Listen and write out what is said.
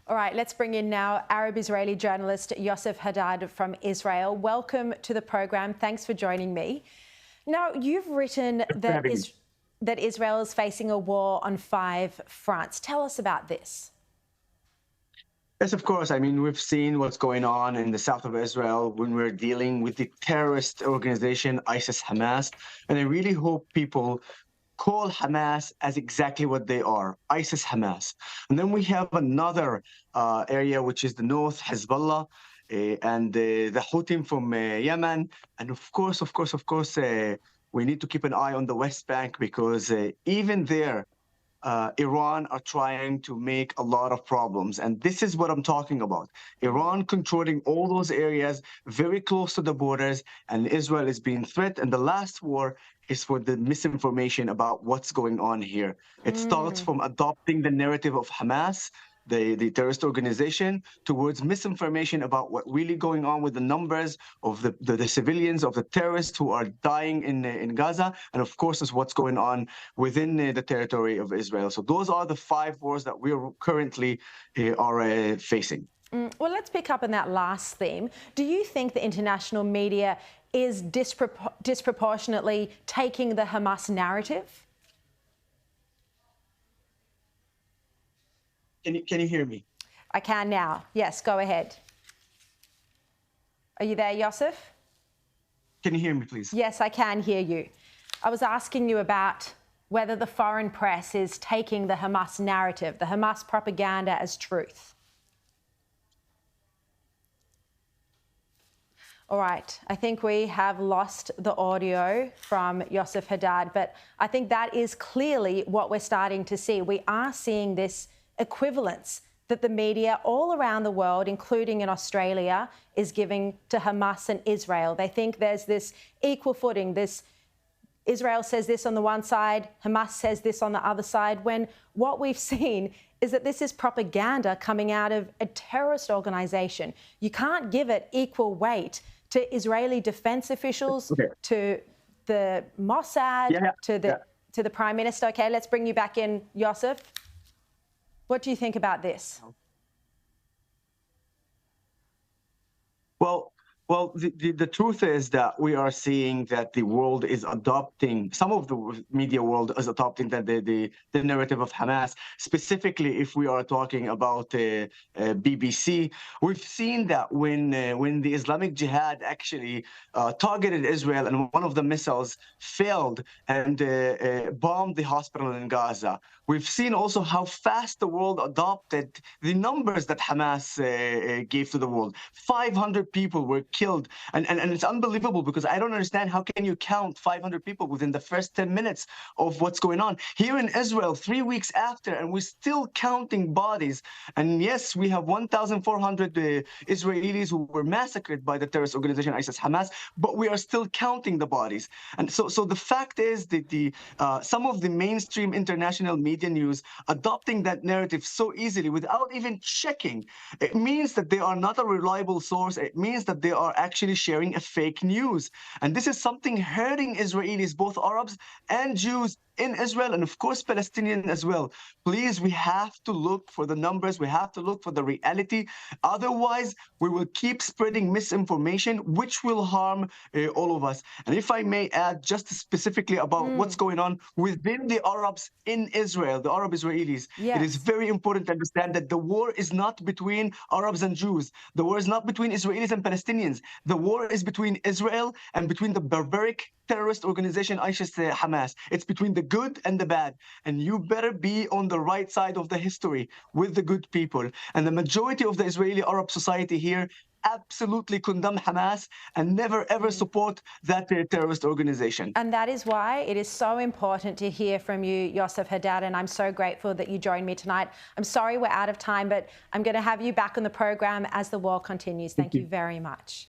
All right, let's bring in now Arab-Israeli journalist Yoseph Haddad from Israel. Welcome to the program. Thanks for joining me. Now, you've written that Israel is facing a war on 5 fronts. Tell us about this. Yes, of course. I mean, we've seen what's going on in the south of Israel when we're dealing with the terrorist organization ISIS-Hamas. And I really hope people call Hamas as exactly what they are, ISIS-Hamas. And then we have another area, which is the north, Hezbollah, and the Houthis from Yemen. And of course, we need to keep an eye on the West Bank because even there, Iran are trying to make a lot of problems. And this is what I'm talking about. Iran controlling all those areas very close to the borders, and Israel is being threatened. And the last war is for the misinformation about what's going on here. It starts from adopting the narrative of Hamas, the terrorist organization, towards misinformation about what really going on with the numbers of the civilians, of the terrorists who are dying in Gaza, and of course is what's going on within the territory of Israel. So those are the 5 wars that we are currently are facing. Well, let's pick up on that last theme. Do you think the international media is disproportionately taking the Hamas narrative? Can you hear me? I can now. Yes, go ahead. Are you there, Yoseph? Can you hear me, please? Yes, I can hear you. I was asking you about whether the foreign press is taking the Hamas narrative, the Hamas propaganda as truth. All right, I think we have lost the audio from Yoseph Haddad, but I think that is clearly what we're starting to see. We are seeing this equivalence that the media all around the world, including in Australia, is giving to Hamas and Israel. They think there's this equal footing, this Israel says this on the one side, Hamas says this on the other side, when what we've seen is that this is propaganda coming out of a terrorist organisation. You can't give it equal weight to Israeli defence officials, to the Mossad, to the Prime Minister. OK, let's bring you back in, Yosef. What do you think about this? Well, the truth is that we are seeing that the world is adopting, some of the media world is adopting the narrative of Hamas. Specifically, if we are talking about BBC, we've seen that when the Islamic Jihad actually targeted Israel and one of the missiles failed and bombed the hospital in Gaza, we've seen also how fast the world adopted the numbers that Hamas gave to the world. 500 people were killed. And it's unbelievable because I don't understand how can you count 500 people within the first 10 minutes of what's going on. Here in Israel, 3 weeks after, and we're still counting bodies. And yes, we have 1,400 Israelis who were massacred by the terrorist organization ISIS-Hamas, but we are still counting the bodies. And so the fact is that some of the mainstream international media news adopting that narrative so easily without even checking, it means that they are not a reliable source. It means that they are actually sharing a fake news. And this is something hurting Israelis, both Arabs and Jews in Israel, and of course Palestinian as well. Please, we have to look for the numbers. We have to look for the reality. Otherwise, we will keep spreading misinformation, which will harm all of us. And if I may add just specifically about what's going on within the Arabs in Israel, the Arab Israelis, it is very important to understand that the war is not between Arabs and Jews. The war is not between Israelis and Palestinians. The war is between Israel and between the barbaric terrorist organization ISIS-Hamas. It's between the good and the bad. And you better be on the right side of the history with the good people. And the majority of the Israeli Arab society here absolutely condemn Hamas and never ever support that terrorist organization. And that is why it is so important to hear from you, Yoseph Haddad, and I'm so grateful that you joined me tonight. I'm sorry we're out of time, but I'm going to have you back on the program as the war continues. Thank you very much.